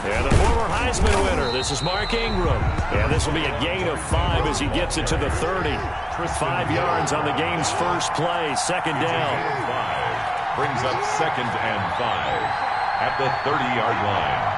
And the former Heisman winner, this is Mark Ingram. And this will be a gain of 5 as he gets it to the 30. 5 yards on the game's first play, second down. Brings up 2nd and 5 at the 30-yard line.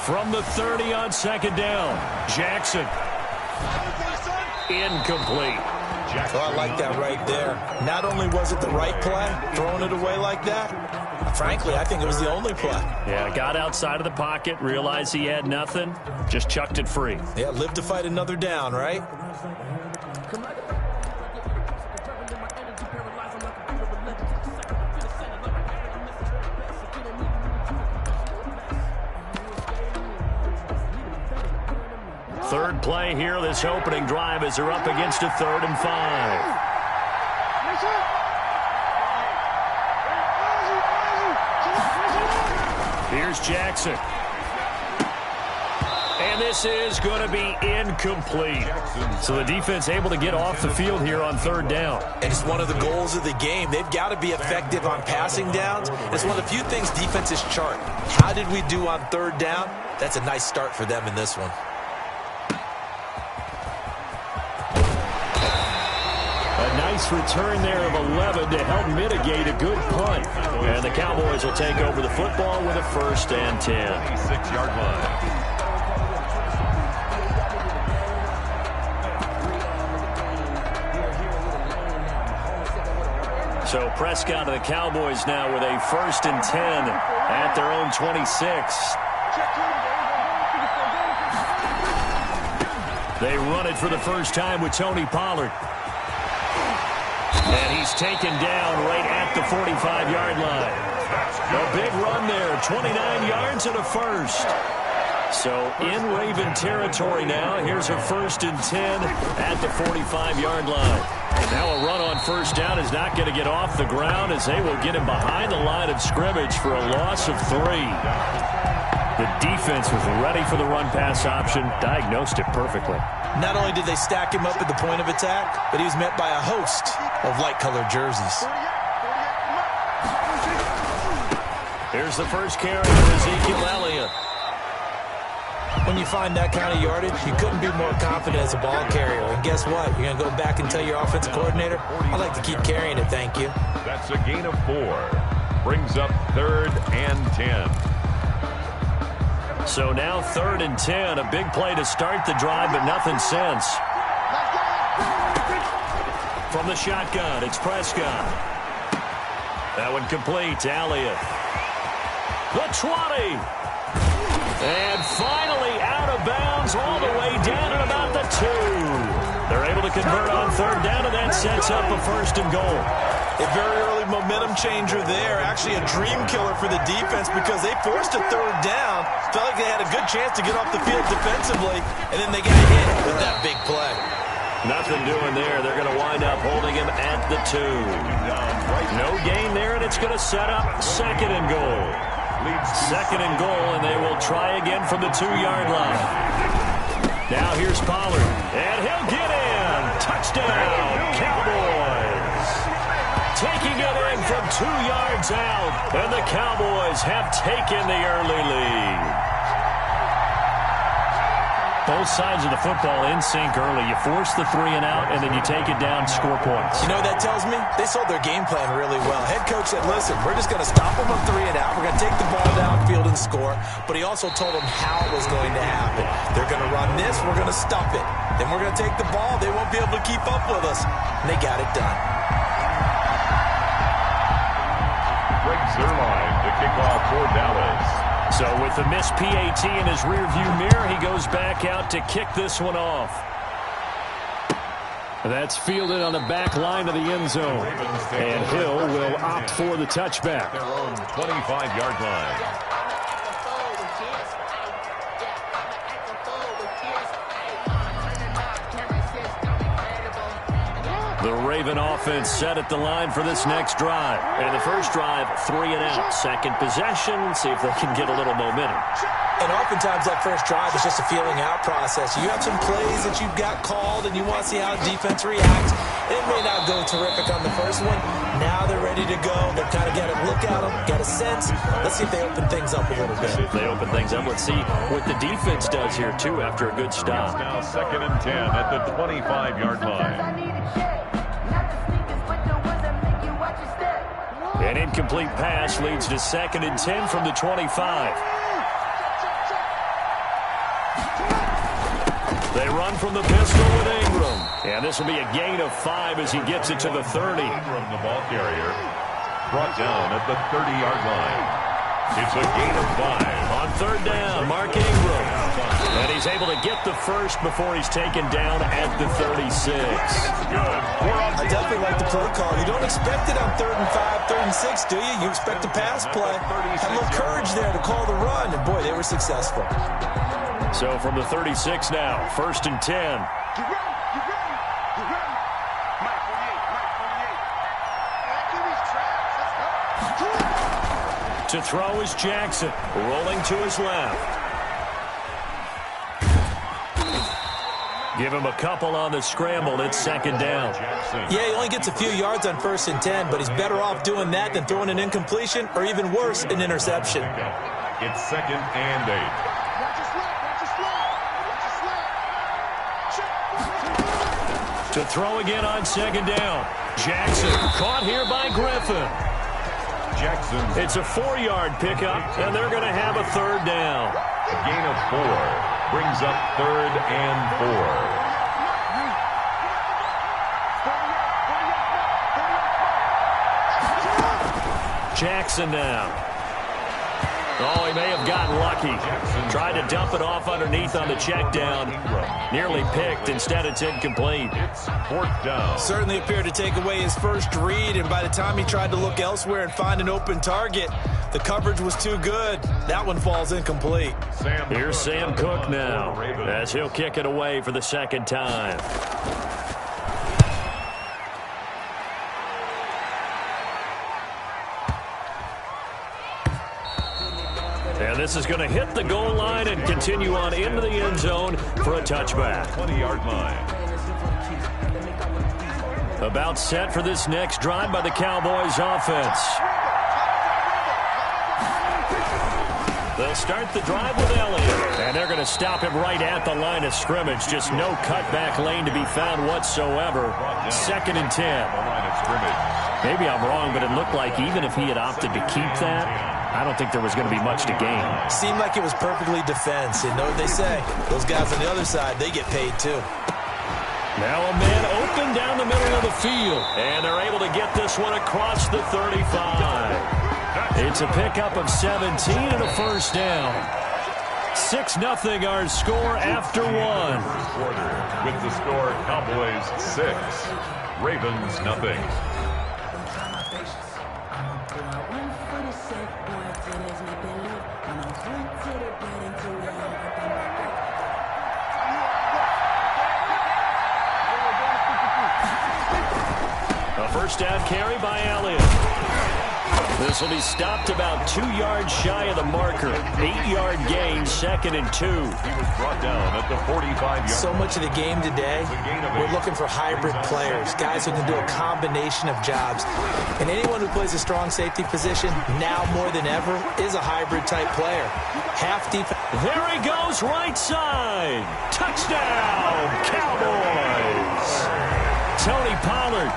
From the 30 on second down, Jackson. Incomplete. Oh, I like that right there. Not only was it the right play, throwing it away like that, frankly, I think it was the only play. Yeah, got outside of the pocket, realized he had nothing, just chucked it free. Yeah, live to fight another down, right? Third play here, this opening drive as they're up against a 3rd and 5. Here's Jackson. And this is going to be incomplete. So the defense able to get off the field here on 3rd down. And it's one of the goals of the game. They've got to be effective on passing downs. It's one of the few things defenses chart. How did we do on 3rd down? That's a nice start for them in this one. Nice return there of 11 to help mitigate a good punt. And the Cowboys will take over the football with a 1st and 10. 6-yard line. So Prescott and the Cowboys now with a 1st and 10 at their own 26. They run it for the first time with Tony Pollard. And he's taken down right at the 45-yard line. A big run there, 29 yards and a 1st. So in Raven territory now, here's a 1st and 10 at the 45-yard line. Now a run on 1st down is not going to get off the ground as they will get him behind the line of scrimmage for a loss of 3. The defense was ready for the run-pass option, diagnosed it perfectly. Not only did they stack him up at the point of attack, but he was met by a host of light-colored jerseys. Here's the first carry for Ezekiel Elliott. When you find that kind of yardage, you couldn't be more confident as a ball carrier. And guess what? You're going to go back and tell your offensive coordinator, I'd like to keep carrying it, thank you. That's a gain of 4. Brings up 3rd and 10. So now 3rd and 10, a big play to start the drive, but nothing since. From the shotgun, it's Prescott. That one complete to Elliott. The 20. And finally out of bounds all the way down at about the 2. They're able to convert on 3rd down, and that sets up a 1st and goal. A very early momentum changer there. Actually a dream killer for the defense because they forced a 3rd down. Felt like they had a good chance to get off the field defensively, and then they got hit with that big play. Nothing doing there. They're going to wind up holding him at the 2. No gain there, and it's going to set up 2nd and goal. 2nd and goal, and they will try again from the 2-yard line. Now here's Pollard, and he'll get in. Touchdown, Cowboys. Taking it in from 2 yards out, and the Cowboys have taken the early lead. Both sides of the football in sync early. You force the 3 and out, and then you take it down, score points. You know what that tells me? They sold their game plan really well. Head coach said, listen, we're just going to stop them on 3 and out. We're going to take the ball downfield and score. But he also told them how it was going to happen. They're going to run this. We're going to stop it. Then we're going to take the ball. They won't be able to keep up with us. And they got it done. Greg Zuerlein to kick off for Dallas. So with the missed PAT in his rearview mirror, he goes back out to kick this one off. That's fielded on the back line of the end zone. And Hill will opt for the touchback. Their own 25-yard line. The Raven offense set at the line for this next drive. And the first drive, 3 and out. Second possession, see if they can get a little momentum. And oftentimes that first drive is just a feeling out process. You have some plays that you've got called and you want to see how defense reacts. It may not go playing terrific on the first one. Now they're ready to go. They've kind of got a look at them, got a sense. Let's see if they open things up a little bit. See if they open things up. Let's see what the defense does here, too, after a good stop. It's now 2nd and 10 at the 25-yard line. An incomplete pass leads to 2nd and 10 from the 25. They run from the pistol with Ingram. And this will be a gain of 5 as he gets it to the 30. Ingram, the ball carrier, brought down at the 30-yard line. It's a gain of 5. On 3rd down, Mark Ingram. And he's able to get the first before he's taken down at the 36. I definitely like the play call. You don't expect it on 3rd and 5, 3rd and 6, do you? You expect a pass play. Had a little courage there to call the run, and boy, they were successful. So from the 36 now, 1st and 10. To throw is Jackson, rolling to his left. Give him a couple on the scramble. It's 2nd down. Yeah, he only gets a few yards on 1st and 10, but he's better off doing that than throwing an incompletion or even worse, an interception. It's 2nd and 8. To throw again on 2nd down. Jackson caught here by Griffin. Jackson. It's a 4-yard pickup, and they're going to have a 3rd down. A gain of 4 brings up 3rd and 4. Jackson now. Oh, he may have gotten lucky. Tried to dump it off underneath on the check down. Nearly picked. Instead, it's incomplete. It's 4th down. Certainly appeared to take away his first read, and by the time he tried to look elsewhere and find an open target, the coverage was too good. That one falls incomplete. Here's Sam Cook now, as he'll kick it away for the 2nd time. And this is going to hit the goal line and continue on into the end zone for a touchback. 20-yard line. About set for this next drive by the Cowboys offense. They'll start the drive with Elliott. And they're going to stop him right at the line of scrimmage. Just no cutback lane to be found whatsoever. 2nd and 10. Maybe I'm wrong, but it looked like even if he had opted to keep that, I don't think there was going to be much to gain. Seemed like it was perfectly defense. And know what they say? Those guys on the other side, they get paid too. Now a man open down the middle of the field. And they're able to get this one across the 35. It's a pickup of 17 and a 1st down. 6-0 our score after 1. With the score, Cowboys 6, Ravens 0. A 1st down carry by Elliott. This will be stopped about 2 yards shy of the marker. 8-yard gain, 2nd and 2. He was brought down at the 45-yard. So much of the game today, we're looking for hybrid players, guys who can do a combination of jobs. And anyone who plays a strong safety position, now more than ever, is a hybrid-type player. Half defense. There he goes, right side. Touchdown, Cowboys. Tony Pollard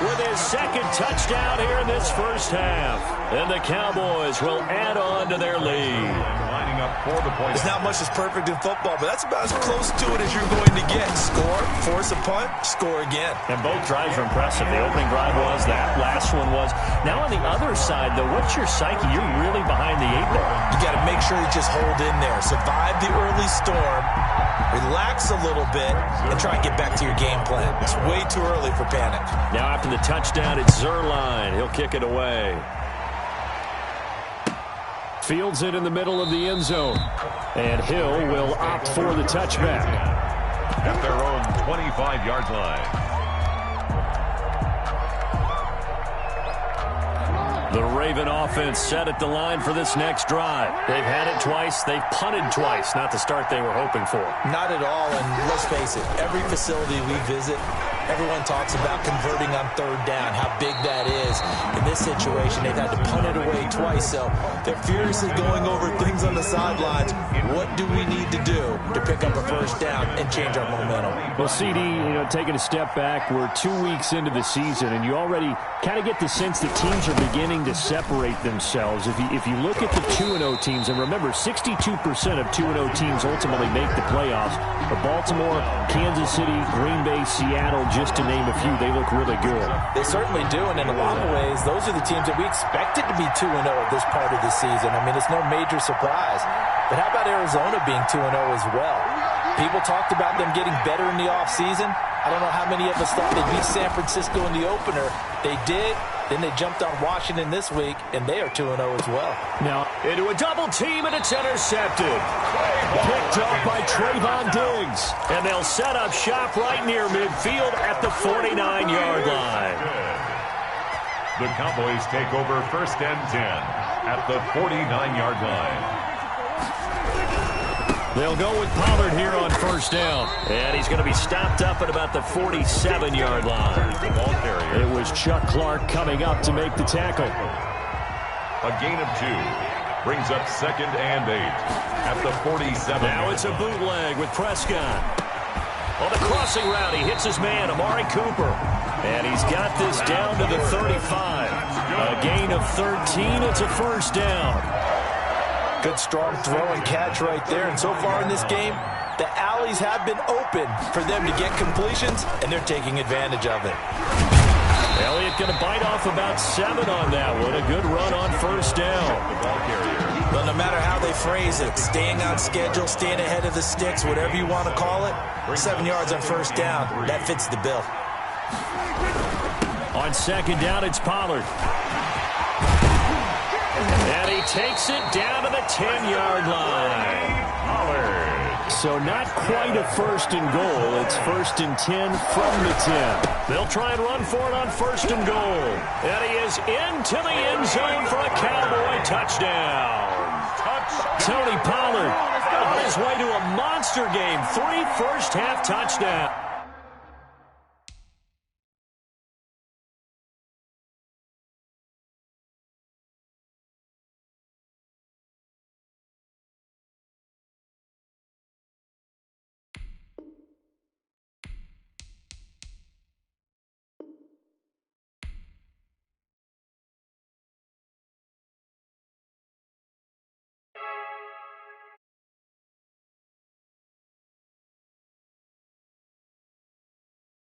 with his 2nd touchdown here in this 1st half. And the Cowboys will add on to their lead. Lining up for the point. There's not much that's perfect in football, but that's about as close to it as you're going to get. Score, force a punt, score again. And both drives are impressive. The opening drive was, that last one was. Now on the other side, though, what's your psyche? You're really behind the 8 ball. You got to make sure you just hold in there. Survive the early storm. Relax a little bit and try and get back to your game plan. It's way too early for panic. Now after the touchdown, it's Zerline. He'll kick it away. Fields it in the middle of the end zone. And Hill will opt for the touchback. At their own 25-yard line. The Raven offense set at the line for this next drive. They've had it twice. They've punted twice. Not the start they were hoping for. Not at all, and let's face it, every facility we visit, Everyone talks about converting on third down, how big that is. In this situation, they've had to punt it away twice, so they're furiously going over things on the sidelines. What do we need to do to pick up a first down and change our momentum? Well, CD, taking a step back, we're 2 weeks into the season, and you already kind of get the sense that teams are beginning to separate themselves. If you look at the 2-0 teams, and remember, 62% of 2-0 teams ultimately make the playoffs. But Baltimore, Kansas City, Green Bay, Seattle, just to name a few, they look really good. They certainly do, and in a lot of ways, those are the teams that we expected to be 2-0 at this part of the season. I mean, it's no major surprise. But how about Arizona being 2-0 as well? People talked about them getting better in the offseason. I don't know how many of us thought they'd beat San Francisco in the opener. They did. Then they jumped on Washington this week, and they are 2-0 as well. Now, into a double team, and it's intercepted. Picked up by Trayvon Diggs. And they'll set up shop right near midfield at the 49-yard line. The Cowboys take over 1st and 10 at the 49-yard line. They'll go with Pollard here on 1st down. And he's going to be stopped up at about the 47-yard line. It was Chuck Clark coming up to make the tackle. A gain of 2 brings up 2nd and 8 at the 47. Now it's a bootleg with Prescott. On the crossing route, he hits his man, Amari Cooper. And he's got this down to the 35. A gain of 13. It's a 1st down. Good, strong throw and catch right there. And so far in this game, the alleys have been open for them to get completions, and they're taking advantage of it. Elliott going to bite off about 7 on that one. A good run on 1st down. Well, no matter how they phrase it, staying on schedule, staying ahead of the sticks, whatever you want to call it, 7 yards on 1st down, that fits the bill. On 2nd down, it's Pollard. And he takes it down to the 10-yard line. Pollard. So not quite a 1st and goal. It's 1st and 10 from the 10. They'll try and run for it on 1st and goal. And he is into the end zone for a Cowboy touchdown. Tony Pollard on his way to a monster game. 3 first-half touchdowns.